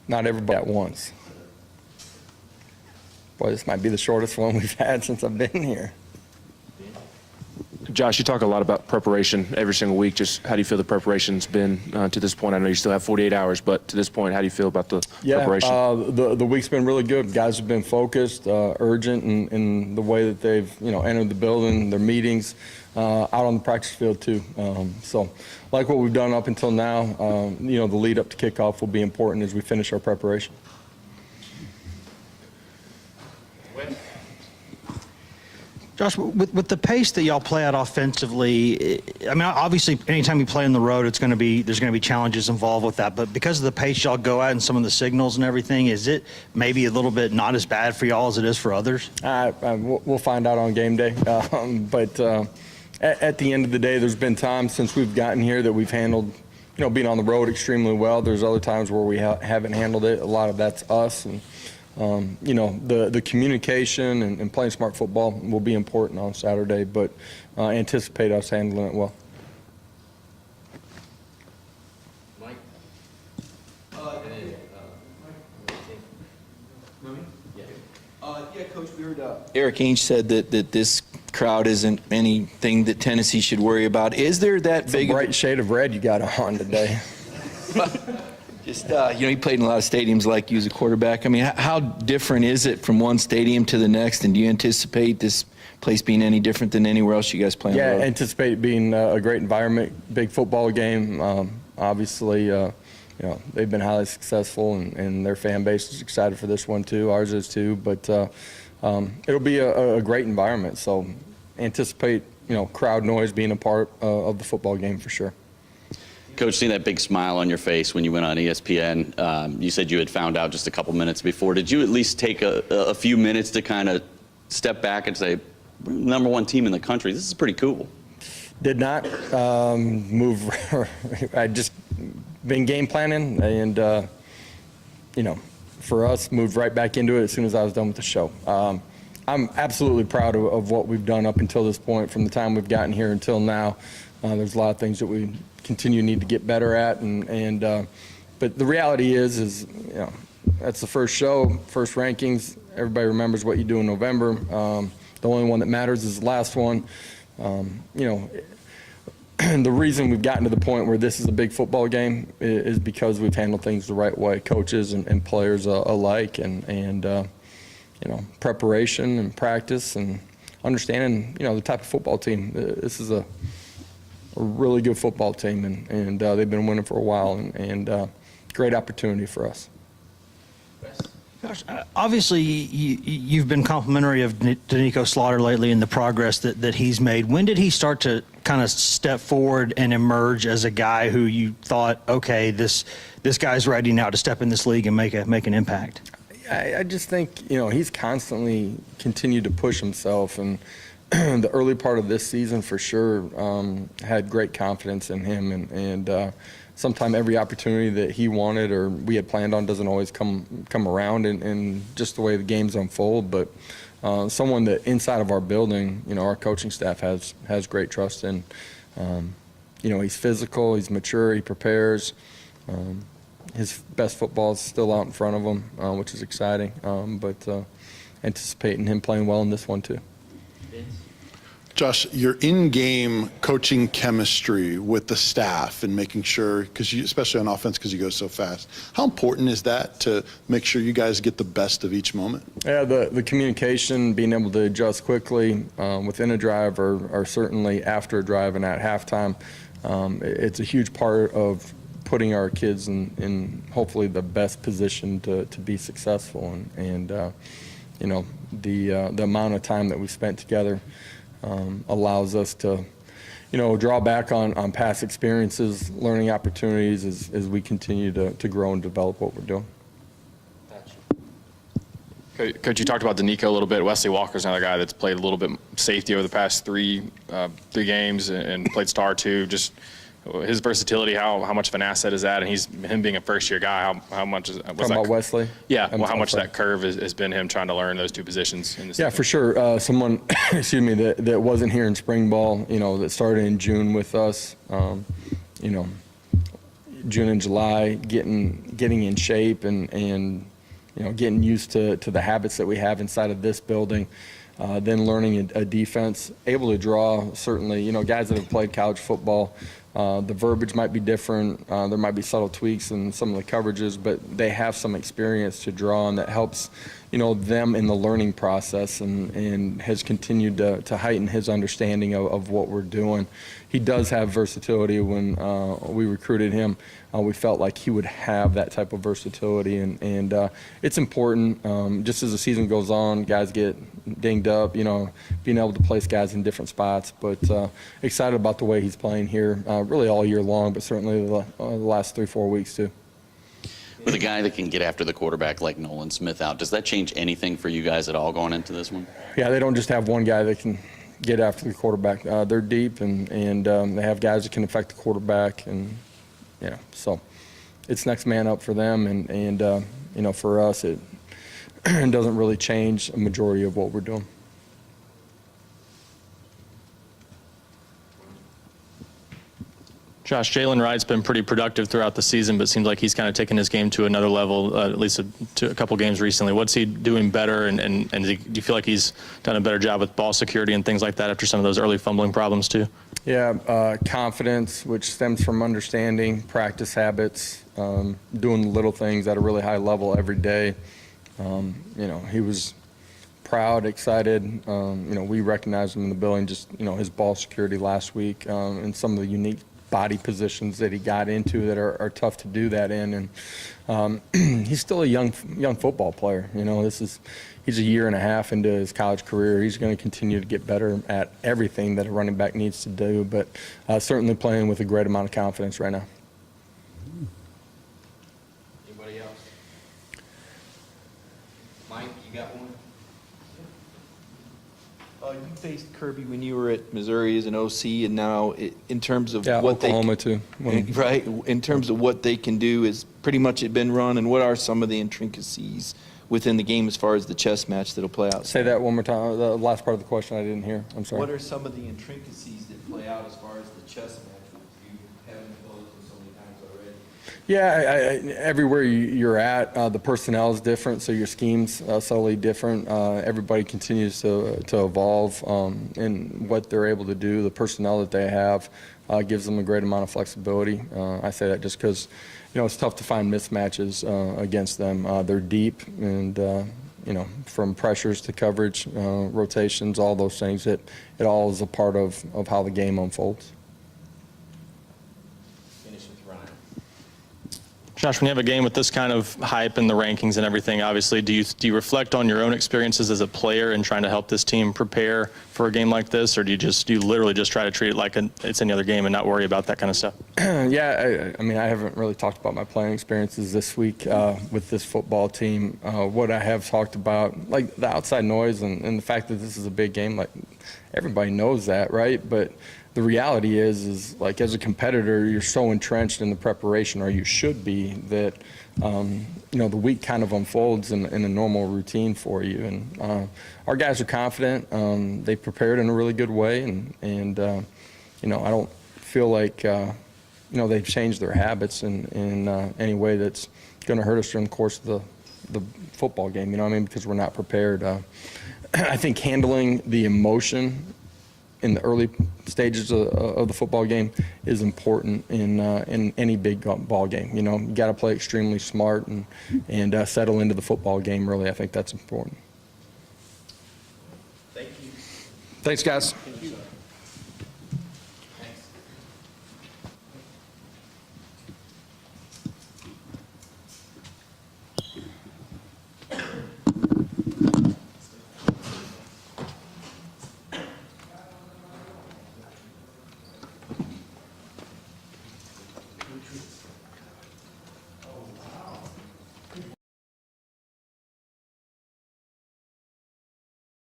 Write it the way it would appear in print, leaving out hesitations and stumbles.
Not everybody at once. Boy, this might be the shortest one we've had since I've been here. Josh, you talk a lot about preparation every single week. Just how do you feel the preparation's been to this point? I know you still have 48 hours, but to this point, how do you feel about the preparation? The week's been really good. Guys have been focused, urgent in the way that they've entered the building, their meetings, out on the practice field too. So, like what we've done up until now, the lead up to kickoff will be important as we finish our preparation. Josh, with the pace that y'all play at offensively, I mean, obviously, anytime you play on the road, there's going to be challenges involved with that. But because of the pace y'all go at and some of the signals and everything, is it maybe a little bit not as bad for y'all as it is for others? We'll find out on game day. But at the end of the day, there's been times since we've gotten here that we've handled, being on the road extremely well. There's other times where we haven't handled it. A lot of that's us. And the communication and playing smart football will be important on Saturday, but anticipate us handling it well. Mike? Coach, we heard Eric Ainge said that this crowd isn't anything that Tennessee should worry about. Is there that it's big a bright shade of red you got on today? Just, you played in a lot of stadiums like you as a quarterback. I mean, how different is it from one stadium to the next, and do you anticipate this place being any different than anywhere else you guys play on the road? Yeah, anticipate it being a great environment, big football game. Obviously, they've been highly successful, and their fan base is excited for this one too. Ours is too, but it'll be a great environment. So anticipate, crowd noise being a part of the football game for sure. Coach, seeing that big smile on your face when you went on ESPN, you said you had found out just a couple minutes before. Did you at least take a few minutes to kind of step back and say, we're the #1 team in the country, this is pretty cool? Did not move. I just been game planning, and for us, moved right back into it as soon as I was done with the show. I'm absolutely proud of what we've done up until this point, from the time we've gotten here until now. There's a lot of things that we continue to need to get better at, but the reality is that's the first show, first rankings. Everybody remembers what you do in November. The only one that matters is the last one. The reason we've gotten to the point where this is a big football game is because we've handled things the right way, coaches and players alike, and preparation and practice and understanding the type of football team. This is a really good football team, and they've been winning for a while, and great opportunity for us. Gosh, obviously, you've been complimentary of Danico Slaughter lately in the progress that he's made. When did he start to kind of step forward and emerge as a guy who you thought, okay, this guy's ready now to step in this league and make an impact? I just think he's constantly continued to push himself, and the early part of this season for sure had great confidence in him, and sometimes every opportunity that he wanted or we had planned on doesn't always come around in just the way the games unfold. But someone that inside of our building, our coaching staff has great trust in. He's physical, he's mature, he prepares. His best football is still out in front of him, which is exciting. But anticipating him playing well in this one too. Josh, your in-game coaching chemistry with the staff and making sure, especially on offense, because you go so fast, how important is that to make sure you guys get the best of each moment? Yeah, the communication, being able to adjust quickly within a drive or certainly after a drive and at halftime, it's a huge part of putting our kids in hopefully the best position to be successful. And the amount of time that we spent together allows us to, draw back on past experiences, learning opportunities as we continue to grow and develop what we're doing. Coach, you talked about Danico a little bit. Wesley Walker's another guy that's played a little bit safety over the past three games and played star too. Just his versatility, how much of an asset is that? And him being a first-year guy, how much was Talking about Wesley? Yeah, I'm well, how much sorry. that curve has been him trying to learn those two positions in the Yeah, for sure. Someone, excuse me, that wasn't here in spring ball, that started in June with us, June and July, getting in shape and getting used to the habits that we have inside of this building. Then learning a defense, able to draw, certainly, guys that have played college football, the verbiage might be different. There might be subtle tweaks in some of the coverages, but they have some experience to draw, and that helps, them in the learning process and has continued to heighten his understanding of what we're doing. He does have versatility. When we recruited him, we felt like he would have that type of versatility, and it's important. Just as the season goes on, guys get dinged up, being able to place guys in different spots. But excited about the way he's playing here, really all year long, but certainly the last 3-4 weeks too. With a guy that can get after the quarterback like Nolan Smith out, does that change anything for you guys at all going into this one? Yeah, they don't just have one guy that can get after the quarterback. They're deep, and they have guys that can affect the quarterback, and so it's next man up for them, and for us it doesn't really change a majority of what we're doing. Josh, Jalen Wright's been pretty productive throughout the season, but it seems like he's kind of taken his game to another level, at least to a couple games recently. What's he doing better, and do you feel like he's done a better job with ball security and things like that after some of those early fumbling problems too? Yeah, Confidence, which stems from understanding, practice habits, doing little things at a really high level every day. He was proud, excited. We recognized him in the building, just, his ball security last week, and some of the unique body positions that he got into that are tough to do that in. And he's still a young football player. He's a year and a half into his college career. He's going to continue to get better at everything that a running back needs to do, but certainly playing with a great amount of confidence right now. Anybody else? Mike, you got one? You faced Kirby when you were at Missouri as an OC, and now in terms of what Oklahoma too. Right, in terms of what they can do, is pretty much it been run, and what are some of the intricacies within the game as far as the chess match that'll play out? Say that one more time. The last part of the question I didn't hear. I'm sorry. What are some of the intricacies that play out as far as the chess match with you having opposed them so many times already? Yeah, everywhere you're at, the personnel is different, so your scheme's subtly different. Everybody continues to evolve in what they're able to do. The personnel that they have gives them a great amount of flexibility. I say that just because, it's tough to find mismatches against them. They're deep, and from pressures to coverage, rotations, all those things, it all is a part of how the game unfolds. Josh, when you have a game with this kind of hype and the rankings and everything, obviously, do you reflect on your own experiences as a player and trying to help this team prepare for a game like this, or do you literally just try to treat it like it's any other game and not worry about that kind of stuff? Yeah, I haven't really talked about my playing experiences this week with this football team. What I have talked about, like the outside noise and the fact that this is a big game, like everybody knows that, right? But the reality is like as a competitor, you're so entrenched in the preparation, or you should be, that the week kind of unfolds in a normal routine for you. And our guys are confident. They prepared in a really good way, and I don't feel like they've changed their habits in any way that's going to hurt us during the course of the football game. Because we're not prepared. I think handling the emotion in the early stages of the football game is important in any big ball game. You got to play extremely smart and settle into the football game. Really, I think that's important. Thank you. Thanks, guys. Thank you.